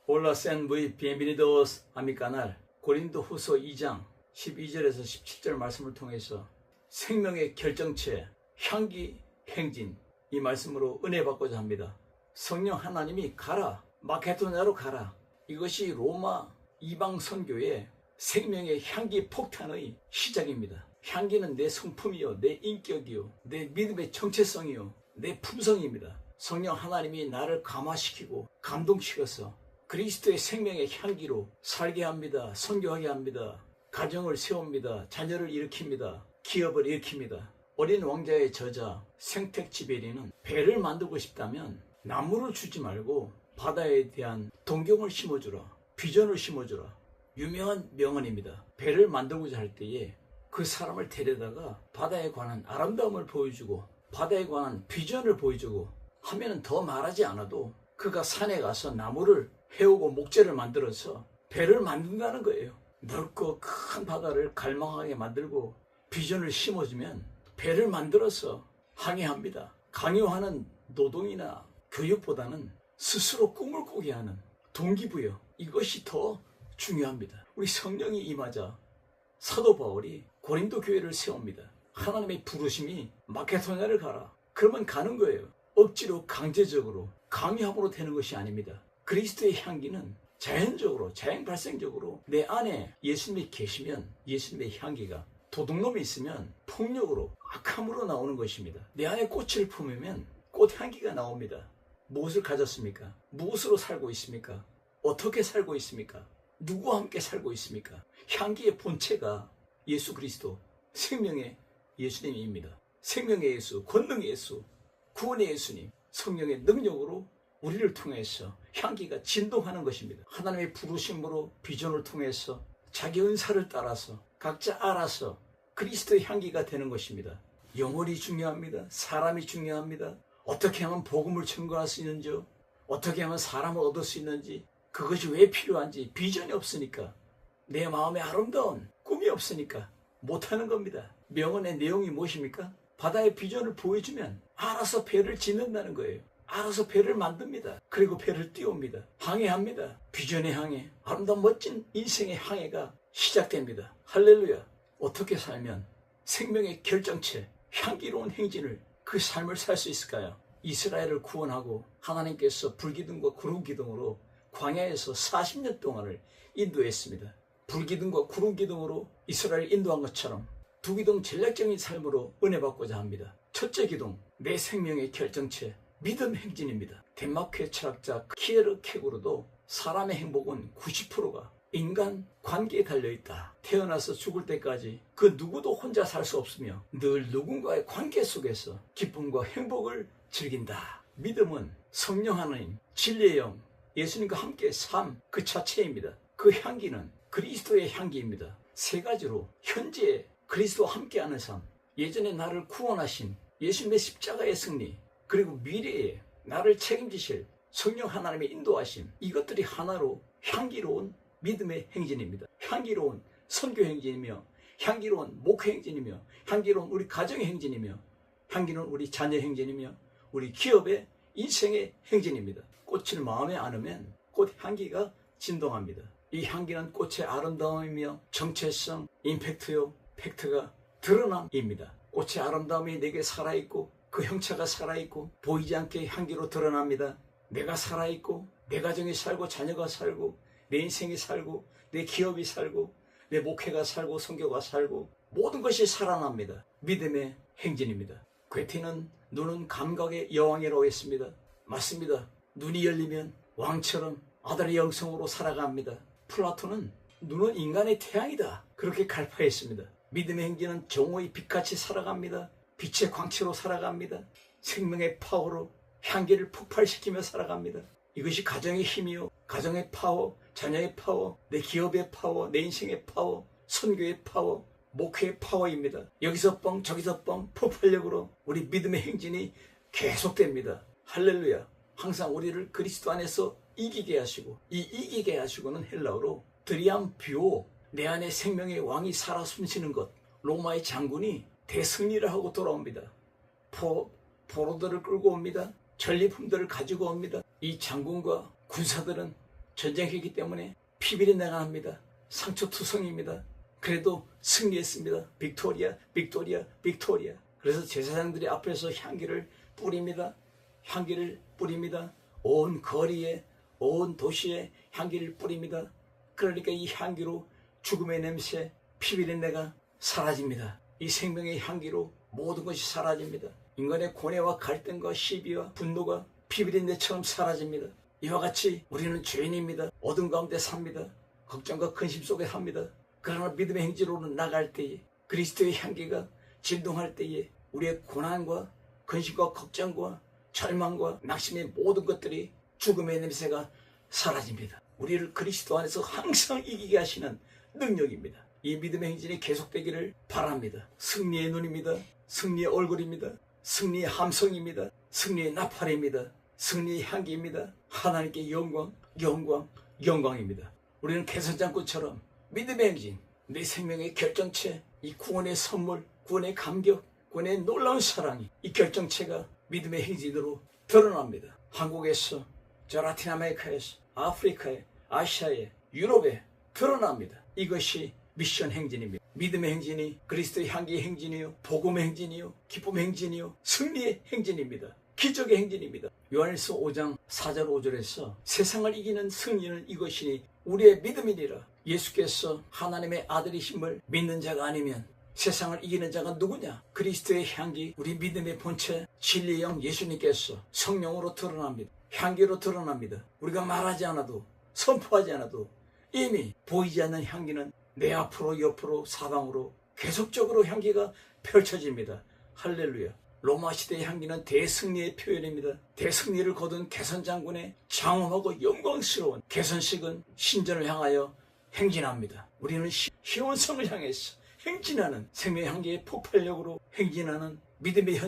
Hola, sean muy bienvenidos a mi canal. 고린도후서 2장 12절에서 17절 말씀을 통해서 생명의 결정체, 향기, 행진, 이 말씀으로 은혜 받고자 합니다. 성령 하나님이 가라, 마케도냐로 가라. 이것이 로마 이방 선교의 생명의 향기 폭탄의 시작입니다. 향기는 내 성품이요, 내 인격이요, 내 믿음의 정체성이요, 내 품성입니다. 성령 하나님이 나를 감화시키고 감동시켜서 그리스도의 생명의 향기로 살게 합니다. 선교하게 합니다. 가정을 세웁니다. 자녀를 일으킵니다. 기업을 일으킵니다. 어린 왕자의 저자 생텍쥐베리는 배를 만들고 싶다면 나무를 주지 말고 바다에 대한 동경을 심어주라. 비전을 심어주라. 유명한 명언입니다. 배를 만들고자 할 때에 그 사람을 데려다가 바다에 관한 아름다움을 보여주고 바다에 관한 비전을 보여주고 하면은 더 말하지 않아도 그가 산에 가서 나무를 해오고 목재를 만들어서 배를 만든다는 거예요. 넓고 큰 바다를 갈망하게 만들고 비전을 심어주면 배를 만들어서 항해합니다. 강요하는 노동이나 교육보다는 스스로 꿈을 꾸게 하는 동기부여, 이것이 더 중요합니다. 우리 성령이 임하자 사도 바울이 고린도 교회를 세웁니다. 하나님의 부르심이 마케도냐를 가라. 그러면 가는 거예요. 억지로 강제적으로 강요함으로 되는 것이 아닙니다. 그리스도의 향기는 자연적으로 자연 발생적으로 내 안에 예수님이 계시면 예수님의 향기가, 도둑놈이 있으면 폭력으로 악함으로 나오는 것입니다. 내 안에 꽃을 품으면 꽃향기가 나옵니다. 무엇을 가졌습니까? 무엇으로 살고 있습니까? 어떻게 살고 있습니까? 누구와 함께 살고 있습니까? 향기의 본체가 예수 그리스도, 생명의 예수님입니다. 생명의 예수, 권능의 예수, 구원의 예수님, 성령의 능력으로 우리를 통해서 향기가 진동하는 것입니다. 하나님의 부르심으로 비전을 통해서 자기 은사를 따라서 각자 알아서 그리스도의 향기가 되는 것입니다. 영혼이 중요합니다. 사람이 중요합니다. 어떻게 하면 복음을 증거할 수 있는지, 어떻게 하면 사람을 얻을 수 있는지, 그것이 왜 필요한지 비전이 없으니까, 내 마음에 아름다운 꿈이 없으니까 못하는 겁니다. 명언의 내용이 무엇입니까? 바다의 비전을 보여주면 알아서 배를 짓는다는 거예요. 알아서 배를 만듭니다. 그리고 배를 띄웁니다. 항해합니다. 비전의 항해, 아름다운 멋진 인생의 항해가 시작됩니다. 할렐루야. 어떻게 살면 생명의 결정체, 향기로운 행진을, 그 삶을 살 수 있을까요? 이스라엘을 구원하고 하나님께서 불기둥과 구름기둥으로 광야에서 40년 동안을 인도했습니다. 불기둥과 구름기둥으로 이스라엘을 인도한 것처럼 두 기둥 전략적인 삶으로 은혜 받고자 합니다. 첫째 기둥, 내 생명의 결정체, 믿음 행진입니다. 덴마크의 철학자 키에르케고르도 사람의 행복은 90%가 인간 관계에 달려있다. 태어나서 죽을 때까지 그 누구도 혼자 살 수 없으며 늘 누군가의 관계 속에서 기쁨과 행복을 즐긴다. 믿음은 성령 하나님, 진리의 영, 예수님과 함께 삶 그 자체입니다. 그 향기는 그리스도의 향기입니다. 세 가지로 현재 그리스도와 함께하는 삶, 예전에 나를 구원하신 예수님의 십자가의 승리, 그리고 미래에 나를 책임지실 성령 하나님의 인도하심, 이것들이 하나로 향기로운 믿음의 행진입니다. 향기로운 선교 행진이며, 향기로운 목회 행진이며, 향기로운 우리 가정의 행진이며, 향기로운 우리 자녀 행진이며, 우리 기업의 인생의 행진입니다. 꽃을 마음에 안으면 꽃 향기가 진동합니다. 이 향기는 꽃의 아름다움이며 정체성, 임팩트요, 팩트가 드러남입니다. 꽃의 아름다움이 내게 살아있고 그 형체가 살아있고 보이지 않게 향기로 드러납니다. 내가 살아있고 내 가정이 살고 자녀가 살고 내 인생이 살고 내 기업이 살고 내 목회가 살고 선교가 살고 모든 것이 살아납니다. 믿음의 행진입니다. 괴테는 눈은 감각의 여왕이라고 했습니다. 맞습니다. 눈이 열리면 왕처럼 아들의 영성으로 살아갑니다. 플라톤은 눈은 인간의 태양이다, 그렇게 갈파했습니다. 믿음의 행진은 정오의 빛같이 살아갑니다. 빛의 광채로 살아갑니다. 생명의 파워로 향기를 폭발시키며 살아갑니다. 이것이 가정의 힘이요, 가정의 파워, 자녀의 파워, 내 기업의 파워, 내 인생의 파워, 선교의 파워, 목회의 파워입니다. 여기서 뻥 저기서 뻥 폭발력으로 우리 믿음의 행진이 계속됩니다. 할렐루야. 항상 우리를 그리스도 안에서 이기게 하시고, 이 이기게 하시고는 헬라어로 드리암비오, 내 안에 생명의 왕이 살아 숨쉬는 것. 로마의 장군이 대승리를 하고 돌아옵니다. 포로들을 끌고 옵니다. 전리품들을 가지고 옵니다. 이 장군과 군사들은 전쟁했기 때문에 피비린내가 납니다. 상처투성입니다. 그래도 승리했습니다. 빅토리아, 빅토리아, 빅토리아. 그래서 제사장들이 앞에서 향기를 뿌립니다. 향기를 뿌립니다. 온 거리에, 온 도시에 향기를 뿌립니다. 그러니까 이 향기로 죽음의 냄새, 피비린내가 사라집니다. 이 생명의 향기로 모든 것이 사라집니다. 인간의 고뇌와 갈등과 시비와 분노가 피비린내처럼 사라집니다. 이와 같이 우리는 죄인입니다. 어둠 가운데 삽니다. 걱정과 근심 속에 삽니다. 그러나 믿음의 행진으로 나갈 때에, 그리스도의 향기가 진동할 때에 우리의 고난과 근심과 걱정과 절망과 낙심의 모든 것들이 죽음의 냄새가 사라집니다. 우리를 그리스도 안에서 항상 이기게 하시는 능력입니다. 이 믿음의 행진이 계속되기를 바랍니다. 승리의 눈입니다. 승리의 얼굴입니다. 승리의 함성입니다. 승리의 나팔입니다. 승리의 향기입니다. 하나님께 영광, 영광, 영광입니다. 우리는 개선장군처럼 믿음의 행진, 내 생명의 결정체, 이 구원의 선물, 구원의 감격, 구원의 놀라운 사랑이 이 결정체가 믿음의 행진으로 드러납니다. 한국에서, 저 라틴 아메리카에서, 아프리카에, 아시아에, 유럽에 드러납니다. 이것이 미션 행진입니다. 믿음의 행진이 그리스도의 향기의 행진이요, 복음의 행진이요, 기쁨의 행진이요, 승리의 행진입니다. 기적의 행진입니다. 요한일서 5장 4절 5절에서 세상을 이기는 승리는 이것이니 우리의 믿음이니라. 예수께서 하나님의 아들이심을 믿는 자가 아니면 세상을 이기는 자가 누구냐? 그리스도의 향기, 우리 믿음의 본체 진리의 영 예수님께서 성령으로 드러납니다. 향기로 드러납니다. 우리가 말하지 않아도, 선포하지 않아도 이미 보이지 않는 향기는 내 앞으로, 옆으로, 사방으로 계속적으로 향기가 펼쳐집니다. 할렐루야. 로마 시대의 향기는 대승리의 표현입니다. 대승리를 거둔 개선장군의 장엄하고 영광스러운 개선식은 신전을 향하여 행진합니다. 우리는 희원성을 향해서 행진하는 생명의 향기의 폭발력으로 행진하는 믿음의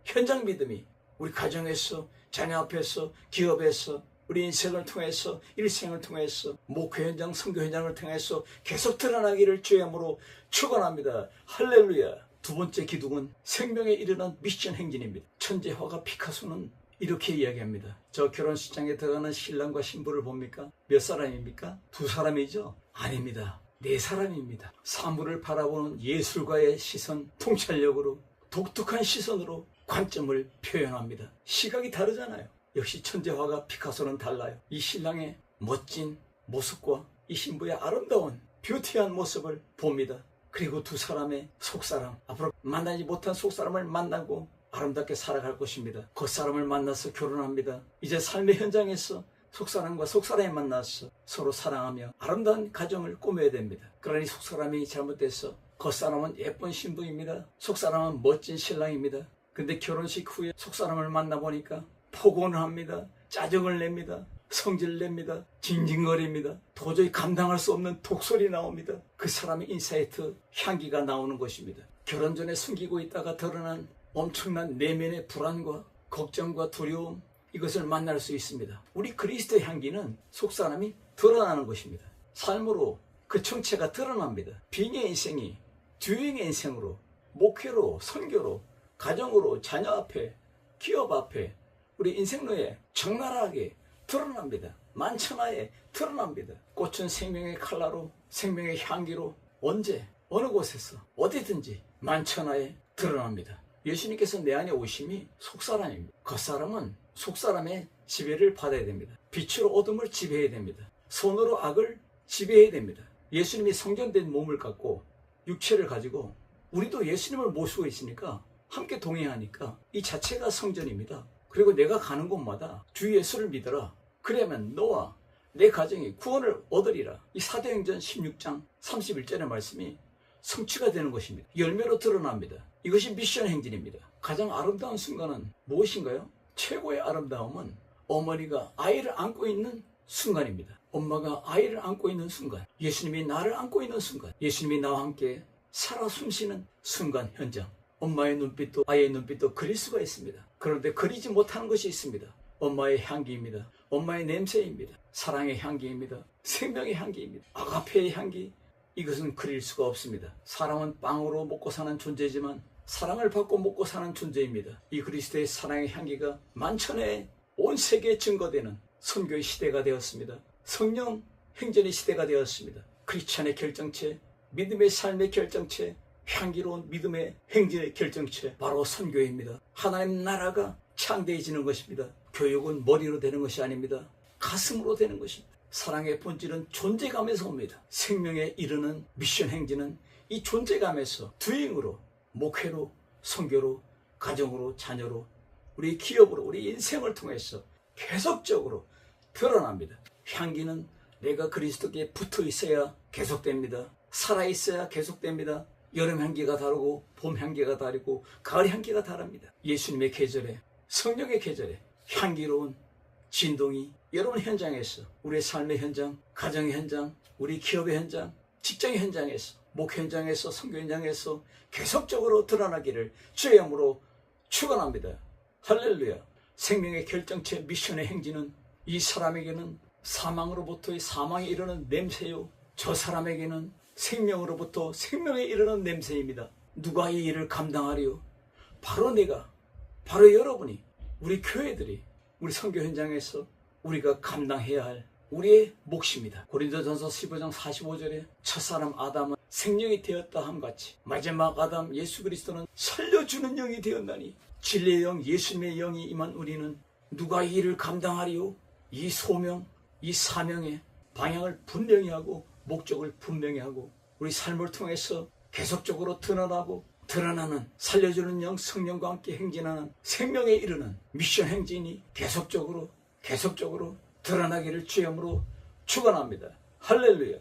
현장 믿음이 우리 가정에서, 자녀 앞에서, 기업에서, 우리 인생을 통해서, 일생을 통해서, 목회 현장, 선교 현장을 통해서 계속 드러나기를 주의 이름으로 축원합니다. 할렐루야. 두 번째 기둥은 생명에 이르는 미션 행진입니다. 천재 화가 피카소는 이렇게 이야기합니다. 저 결혼식장에 들어가는 신랑과 신부를 봅니까? 몇 사람입니까? 두 사람이죠? 아닙니다. 네 사람입니다. 사물을 바라보는 예술가의 시선, 통찰력으로, 독특한 시선으로 관점을 표현합니다. 시각이 다르잖아요. 역시 천재화가 피카소는 달라요. 이 신랑의 멋진 모습과 이 신부의 아름다운 뷰티한 모습을 봅니다. 그리고 두 사람의 속사람, 앞으로 만나지 못한 속사람을 만나고 아름답게 살아갈 것입니다. 겉사람을 만나서 결혼합니다. 이제 삶의 현장에서 속사람과 속사람이 만나서 서로 사랑하며 아름다운 가정을 꾸며야 됩니다. 그러니 속사람이 잘못돼서 겉사람은 예쁜 신부입니다. 속사람은 멋진 신랑입니다. 근데 결혼식 후에 속사람을 만나보니까 폭언을 합니다. 짜증을 냅니다. 성질 냅니다. 징징거립니다. 도저히 감당할 수 없는 독설이 나옵니다. 그 사람의 인사이트, 향기가 나오는 것입니다. 결혼 전에 숨기고 있다가 드러난 엄청난 내면의 불안과 걱정과 두려움, 이것을 만날 수 있습니다. 우리 그리스도의 향기는 속사람이 드러나는 것입니다. 삶으로 그 정체가 드러납니다. 빙의 인생이 듀잉의 인생으로, 목회로, 선교로, 가정으로, 자녀 앞에, 기업 앞에, 우리 인생로에 적나라하게 드러납니다. 만천하에 드러납니다. 꽃은 생명의 칼라로, 생명의 향기로 언제, 어느 곳에서, 어디든지 만천하에 드러납니다. 예수님께서 내 안에 오심이 속사람입니다. 겉사람은 속사람의 지배를 받아야 됩니다. 빛으로 어둠을 지배해야 됩니다. 손으로 악을 지배해야 됩니다. 예수님이 성전된 몸을 갖고 육체를 가지고 우리도 예수님을 모시고 있으니까 함께 동행하니까 이 자체가 성전입니다. 그리고 내가 가는 곳마다 주 예수를 믿어라. 그러면 너와 내 가정이 구원을 얻으리라. 이 사도행전 16장 31절의 말씀이 성취가 되는 것입니다. 열매로 드러납니다. 이것이 미션 행진입니다. 가장 아름다운 순간은 무엇인가요? 최고의 아름다움은 어머니가 아이를 안고 있는 순간입니다. 엄마가 아이를 안고 있는 순간, 예수님이 나를 안고 있는 순간, 예수님이 나와 함께 살아 숨쉬는 순간 현장. 엄마의 눈빛도 아이의 눈빛도 그릴 수가 있습니다. 그런데 그리지 못하는 것이 있습니다. 엄마의 향기입니다. 엄마의 냄새입니다. 사랑의 향기입니다. 생명의 향기입니다. 아가페의 향기, 이것은 그릴 수가 없습니다. 사람은 빵으로 먹고 사는 존재지만 사랑을 받고 먹고 사는 존재입니다. 이 그리스도의 사랑의 향기가 만천하에 온 세계에 증거되는 선교의 시대가 되었습니다. 성령 행전의 시대가 되었습니다. 크리스찬의 결정체, 믿음의 삶의 결정체, 향기로운 믿음의 행진의 결정체, 바로 선교입니다. 하나님 나라가 창대해지는 것입니다. 교육은 머리로 되는 것이 아닙니다. 가슴으로 되는 것입니다. 사랑의 본질은 존재감에서 옵니다. 생명에 이르는 미션 행진은 이 존재감에서 두잉으로, 목회로, 선교로, 가정으로, 자녀로, 우리 기업으로, 우리 인생을 통해서 계속적으로 드러납니다. 향기는 내가 그리스도께 붙어 있어야 계속됩니다. 살아 있어야 계속됩니다. 여름 향기가 다르고 봄 향기가 다르고 가을 향기가 다릅니다. 예수님의 계절에, 성령의 계절에 향기로운 진동이 여러분 현장에서, 우리의 삶의 현장, 가정의 현장, 우리 기업의 현장, 직장의 현장에서, 목 현장에서, 선교 현장에서 계속적으로 드러나기를 주의 이름으로 축원합니다. 할렐루야. 생명의 결정체 미션의 행진은 이 사람에게는 사망으로부터의 사망에 이르는 냄새요, 저 사람에게는 생명으로부터 생명에 이르는 냄새입니다. 누가 이 일을 감당하리요? 바로 내가, 바로 여러분이, 우리 교회들이, 우리 선교 현장에서 우리가 감당해야 할 우리의 몫입니다. 고린도전서 15장 45절에 첫사람 아담은 생명이 되었다 함같이 마지막 아담 예수 그리스도는 살려주는 영이 되었나니, 진리의 영, 예수님의 영이 임한 우리는 누가 이 일을 감당하리요? 이 소명, 이 사명의 방향을 분명히 하고 목적을 분명히 하고 우리 삶을 통해서 계속적으로 드러나고 드러나는 살려주는 영, 성령과 함께 행진하는 생명에 이르는 미션 행진이 계속적으로 드러나기를 주의 이름으로 축원합니다. 할렐루야.